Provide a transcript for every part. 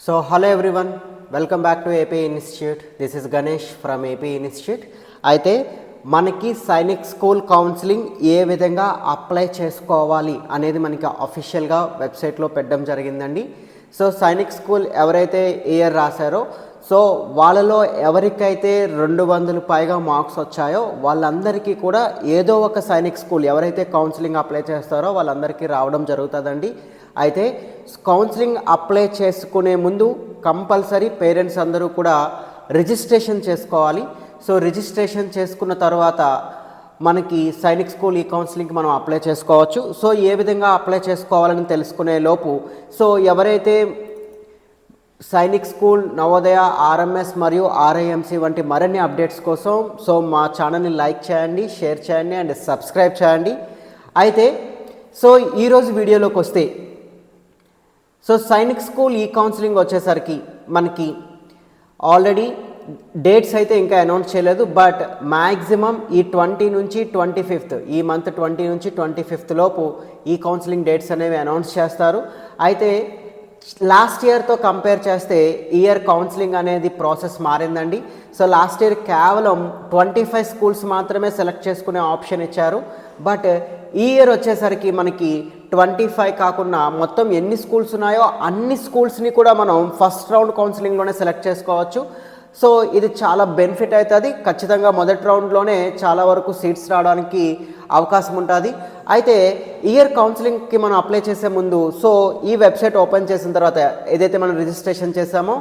So hello everyone, welcome back to AP Institute. This is Ganesh from AP Institute. అయితే మనకి Sainik school counselling ఏ విధంగా apply చేసుకోవాలి అనేది మనకి అఫీషియల్గా వెబ్సైట్లో పెట్టడం జరిగిందండి. సో సైనిక్ స్కూల్ ఎవరైతే ఇయర్ రాశారో సో వాళ్ళలో ఎవరికైతే 200 పైగా మార్క్స్ వచ్చాయో వాళ్ళందరికీ కూడా ఏదో ఒక సైనిక్ స్కూల్ ఎవరైతే కౌన్సిలింగ్ అప్లై చేస్తారో వాళ్ళందరికీ రావడం జరుగుతుందండి. అయితే కౌన్సిలింగ్ అప్లై చేసుకునే ముందు కంపల్సరీ పేరెంట్స్ అందరూ కూడా రిజిస్ట్రేషన్ చేసుకోవాలి. సో రిజిస్ట్రేషన్ చేసుకున్న తర్వాత మనకి సైనిక్ స్కూల్ ఈ కౌన్సిలింగ్కి మనం అప్లై చేసుకోవచ్చు. సో ఏ విధంగా అప్లై చేసుకోవాలని తెలుసుకునే లోపు సో ఎవరైతే సైనిక్ స్కూల్, నవోదయ, ఆర్ఎంఎస్ మరియు ఆర్ఐఎంసి వంటి మరిన్ని అప్డేట్స్ కోసం సో మా ఛానల్ని లైక్ చేయండి, షేర్ చేయండి అండ్ సబ్స్క్రైబ్ చేయండి. అయితే సో ఈరోజు వీడియోలోకి వస్తే సో సైనిక్ స్కూల్ ఈ కౌన్సిలింగ్ వచ్చేసరికి మనకి ఆల్రెడీ డేట్స్ అయితే ఇంకా అనౌన్స్ చేయలేదు. బట్ మ్యాక్సిమం ఈ 20 నుంచి 25 ఈ మంత్ 20 నుంచి 25 లోపు ఈ కౌన్సిలింగ్ డేట్స్ అనేవి అనౌన్స్ చేస్తారు. అయితే లాస్ట్ ఇయర్తో కంపేర్ చేస్తే ఇయర్ కౌన్సిలింగ్ అనేది ప్రాసెస్ మారిందండి. సో లాస్ట్ ఇయర్ కేవలం 25 స్కూల్స్ మాత్రమే సెలెక్ట్ చేసుకునే ఆప్షన్ ఇచ్చారు. బట్ ఈ ఇయర్ వచ్చేసరికి మనకి 25 కాకుండా మొత్తం ఎన్ని స్కూల్స్ ఉన్నాయో అన్ని స్కూల్స్ని కూడా మనం ఫస్ట్ రౌండ్ కౌన్సిలింగ్లోనే సెలెక్ట్ చేసుకోవచ్చు. సో ఇది చాలా బెనిఫిట్ అవుతుంది. ఖచ్చితంగా మొదటి రౌండ్లోనే చాలా వరకు సీట్స్ రావడానికి అవకాశం ఉంటుంది. అయితే ఇయర్ కౌన్సిలింగ్కి మనం అప్లై చేసే ముందు సో ఈ వెబ్సైట్ ఓపెన్ చేసిన తర్వాత ఏదైతే మనం రిజిస్ట్రేషన్ చేసామో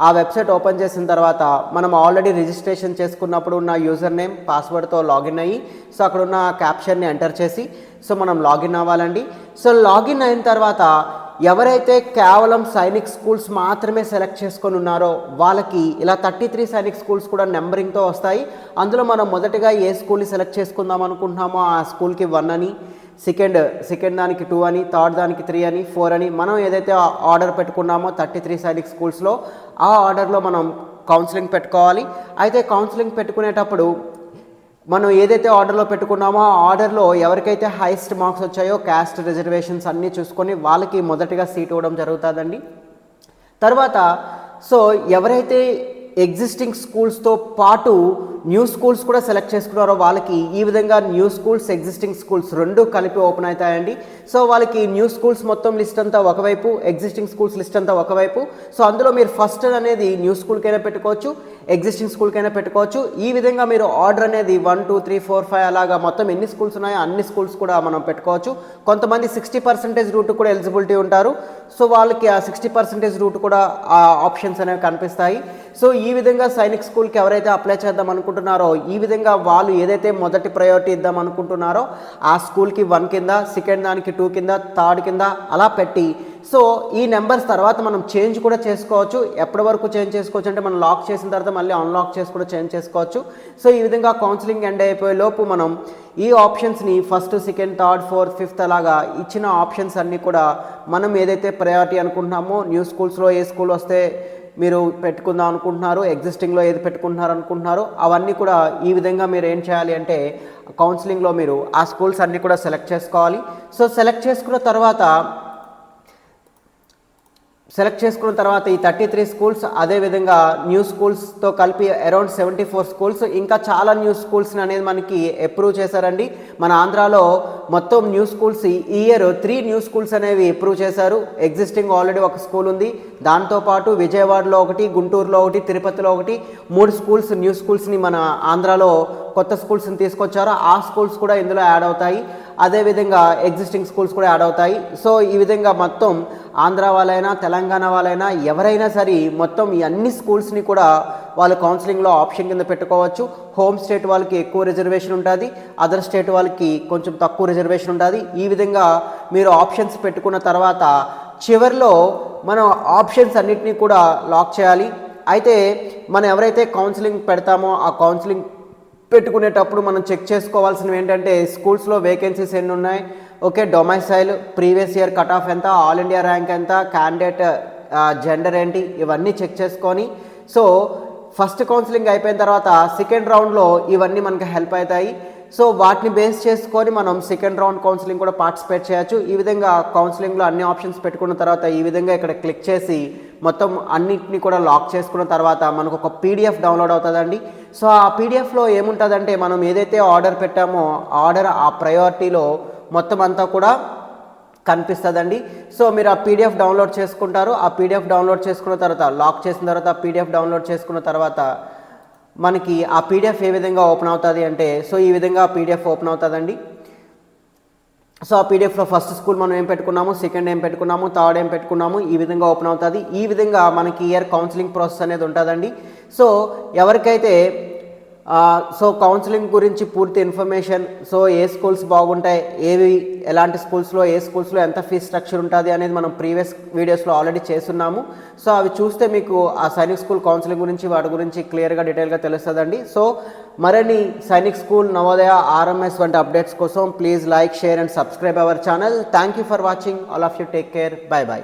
ఆ వెబ్సైట్ ఓపెన్ చేసిన తర్వాత మనం ఆల్రెడీ రిజిస్ట్రేషన్ చేసుకున్నప్పుడు ఉన్న యూజర్ నేమ్, పాస్వర్డ్తో లాగిన్ అయ్యి సో అక్కడ ఉన్న క్యాప్షన్ని ఎంటర్ చేసి సో మనం లాగిన్ అవ్వాలండి. సో లాగిన్ అయిన తర్వాత ఎవరైతే కేవలం సైనిక్ స్కూల్స్ మాత్రమే సెలెక్ట్ చేసుకొని ఉన్నారో వాళ్ళకి ఇలా 33 సైనిక్ స్కూల్స్ కూడా నెంబరింగ్తో వస్తాయి. అందులో మనం మొదటగా ఏ స్కూల్ని సెలెక్ట్ చేసుకుందాం అనుకుంటున్నామో ఆ స్కూల్కి 1 అని, సెకండ్ దానికి 2 అని, థర్డ్ దానికి 3 అని, 4 అని మనం ఏదైతే ఆర్డర్ పెట్టుకున్నామో 33 సైనిక్ స్కూల్స్లో ఆ ఆర్డర్లో మనం కౌన్సిలింగ్ పెట్టుకోవాలి. అయితే కౌన్సిలింగ్ పెట్టుకునేటప్పుడు మనం ఏదైతే ఆర్డర్లో పెట్టుకున్నామో ఆ ఆర్డర్లో ఎవరికైతే హైయెస్ట్ మార్క్స్ వచ్చాయో క్యాస్ట్ రిజర్వేషన్స్ అన్నీ చూసుకొని వాళ్ళకి మొదటిగా సీట్ ఇవ్వడం జరుగుతుందండి. తర్వాత సో ఎవరైతే ఎగ్జిస్టింగ్ స్కూల్స్తో పాటు న్యూ స్కూల్స్ కూడా సెలెక్ట్ చేసుకున్నారో వాళ్ళకి ఈ విధంగా న్యూ స్కూల్స్, ఎగ్జిస్టింగ్ స్కూల్స్ రెండు కలిపి ఓపెన్ అవుతాయండి. సో వాళ్ళకి న్యూ స్కూల్స్ మొత్తం లిస్ట్ అంతా ఒకవైపు, ఎగ్జిస్టింగ్ స్కూల్స్ లిస్ట్ అంతా ఒకవైపు. సో అందులో మీరు ఫస్ట్ అనేది న్యూ స్కూల్కైనా పెట్టుకోవచ్చు, ఎగ్జిస్టింగ్ స్కూల్కైనా పెట్టుకోవచ్చు. ఈ విధంగా మీరు ఆర్డర్ అనేది 1 2 3 4 5 అలాగా మొత్తం ఎన్ని స్కూల్స్ ఉన్నాయో అన్ని స్కూల్స్ కూడా మనం పెట్టుకోవచ్చు. కొంతమంది 60% రూట్ కూడా ఎలిజిబిలిటీ ఉంటారు. సో వాళ్ళకి ఆ 60% రూట్ కూడా ఆ ఆప్షన్స్ అనేవి కనిపిస్తాయి. సో ఈ విధంగా సైనిక్ స్కూల్కి ఎవరైతే అప్లై చేద్దాం అనుకుంటున్నారో ఈ విధంగా వాళ్ళు ఏదైతే మొదటి ప్రయారిటీ ఇద్దాం అనుకుంటున్నారో ఆ స్కూల్కి 1 కింద, సెకండ్ దానికి 2 కింద, థర్డ్ కింద అలా పెట్టి సో ఈ నెంబర్స్ తర్వాత మనం చేంజ్ కూడా చేసుకోవచ్చు. ఎప్పటి వరకు చేంజ్ చేసుకోవచ్చు అంటే మనం లాక్ చేసిన తర్వాత మళ్ళీ అన్లాక్ చేసి కూడా చేంజ్ చేసుకోవచ్చు. సో ఈ విధంగా కౌన్సిలింగ్ ఎండ్ అయిపోయే లోపు మనం ఈ ఆప్షన్స్ని first, second, third, fourth, fifth అలాగా ఇచ్చిన ఆప్షన్స్ అన్నీ కూడా మనం ఏదైతే ప్రయారిటీ అనుకుంటున్నామో న్యూ స్కూల్స్లో ఏ స్కూల్ వస్తే మీరు పెట్టుకుందాం అనుకుంటున్నారు, ఎగ్జిస్టింగ్లో ఏది పెట్టుకుంటున్నారు అనుకుంటున్నారో అవన్నీ కూడా ఈ విధంగా మీరు ఏం చేయాలి అంటే కౌన్సిలింగ్లో మీరు ఆ స్కూల్స్ అన్నీ కూడా సెలెక్ట్ చేసుకోవాలి. సో సెలెక్ట్ చేసుకున్న తర్వాత ఈ 33 స్కూల్స్ అదేవిధంగా న్యూ స్కూల్స్తో కలిపి అరౌండ్ 74 స్కూల్స్ ఇంకా చాలా న్యూ స్కూల్స్ని అనేది మనకి అప్రూవ్ చేశారండి. మన ఆంధ్రాలో మొత్తం న్యూ స్కూల్స్ ఈ ఇయర్ 3 న్యూ స్కూల్స్ అనేవి అప్రూవ్ చేశారు. ఎగ్జిస్టింగ్ ఆల్రెడీ ఒక స్కూల్ ఉంది, దాంతోపాటు విజయవాడలో ఒకటి, గుంటూరులో ఒకటి, తిరుపతిలో ఒకటి, 3 స్కూల్స్ న్యూ స్కూల్స్ని మన ఆంధ్రాలో కొత్త స్కూల్స్ని తీసుకొచ్చారు. ఆ స్కూల్స్ కూడా ఇందులో యాడ్ అవుతాయి. అదేవిధంగా ఎగ్జిస్టింగ్ స్కూల్స్ కూడా యాడ్ అవుతాయి. సో ఈ విధంగా మొత్తం ఆంధ్ర వాళ్ళైనా తెలంగాణ వాళ్ళైనా ఎవరైనా సరే మొత్తం ఈ అన్ని స్కూల్స్ని కూడా వాళ్ళు కౌన్సిలింగ్లో ఆప్షన్ కింద పెట్టుకోవచ్చు. హోమ్ స్టేట్ వాళ్ళకి ఎక్కువ రిజర్వేషన్ ఉంటుంది, అదర్ స్టేట్ వాళ్ళకి కొంచెం తక్కువ రిజర్వేషన్ ఉంటుంది. ఈ విధంగా మీరు ఆప్షన్స్ పెట్టుకున్న తర్వాత చివరిలో మనం ఆప్షన్స్ అన్నిటినీ కూడా లాక్ చేయాలి. అయితే మనం ఎవరైతే కౌన్సిలింగ్ పెడతామో ఆ కౌన్సిలింగ్ పెట్టుకునేటప్పుడు మనం చెక్ చేసుకోవాల్సినవి ఏంటంటే స్కూల్స్లో వేకెన్సీస్ ఎన్ని ఉన్నాయి, okay, domicile, previous year cut off ఎంత, ఆల్ ఇండియా ర్యాంక్ ఎంత, క్యాండిడేట్ జెండర్ ఏంటి, ఇవన్నీ చెక్ చేసుకొని సో ఫస్ట్ కౌన్సిలింగ్ అయిపోయిన తర్వాత సెకండ్ రౌండ్లో ఇవన్నీ మనకి హెల్ప్ అవుతాయి. సో వాటిని బేస్ చేసుకొని మనం సెకండ్ రౌండ్ కౌన్సిలింగ్ కూడా పార్టిసిపేట్ చేయొచ్చు. ఈ విధంగా కౌన్సిలింగ్లో అన్ని ఆప్షన్స్ పెట్టుకున్న తర్వాత ఈ విధంగా ఇక్కడ క్లిక్ చేసి మొత్తం అన్నిటిని కూడా లాక్ చేసుకున్న తర్వాత మనకు ఒక పీడిఎఫ్ డౌన్లోడ్ అవుతుందండి. సో ఆ పీడిఎఫ్లో ఏముంటుందంటే మనం ఏదైతే ఆర్డర్ పెట్టామో ఆర్డర్ ఆ ప్రయారిటీలో మొత్తం అంతా కూడా కనిపిస్తుందండి. సో మీరు ఆ పీడిఎఫ్ డౌన్లోడ్ చేసుకుంటారు. ఆ పీడిఎఫ్ డౌన్లోడ్ చేసుకున్న తర్వాత లాక్ చేసిన తర్వాత ఆ పీడిఎఫ్ డౌన్లోడ్ చేసుకున్న తర్వాత మనకి ఆ పీడిఎఫ్ ఏ విధంగా ఓపెన్ అవుతుంది అంటే సో ఈ విధంగా పీడిఎఫ్ ఓపెన్ అవుతుందండి. సో ఆ పీడిఎఫ్లో ఫస్ట్ స్కూల్ మనం ఏం పెట్టుకున్నాము, సెకండ్ ఏం పెట్టుకున్నాము, థర్డ్ ఏం పెట్టుకున్నాము, ఈ విధంగా ఓపెన్ అవుతుంది. ఈ విధంగా మనకి ఇయర్ కౌన్సిలింగ్ ప్రాసెస్ అనేది ఉంటుందండి. సో ఎవరికైతే సో కౌన్సిలింగ్ గురించి పూర్తి ఇన్ఫర్మేషన్, సో ఏ స్కూల్స్ బాగుంటాయి, ఎలాంటి స్కూల్స్లో ఏ స్కూల్స్లో ఎంత ఫీజ్ స్ట్రక్చర్ ఉంటుంది అనేది మనం ప్రీవియస్ వీడియోస్లో ఆల్రెడీ చేస్తున్నాము. సో అవి చూస్తే మీకు ఆ సైనిక్ స్కూల్ కౌన్సిలింగ్ గురించి వాటి గురించి క్లియర్గా డీటెయిల్గా తెలుస్తుందండి. సో మరిన్ని సైనిక్ స్కూల్, నవోదయ, ఆర్ఎంఎస్ వంటి అప్డేట్స్ కోసం please like, share and subscribe our channel. Thank you for watching. All of you take care. By by.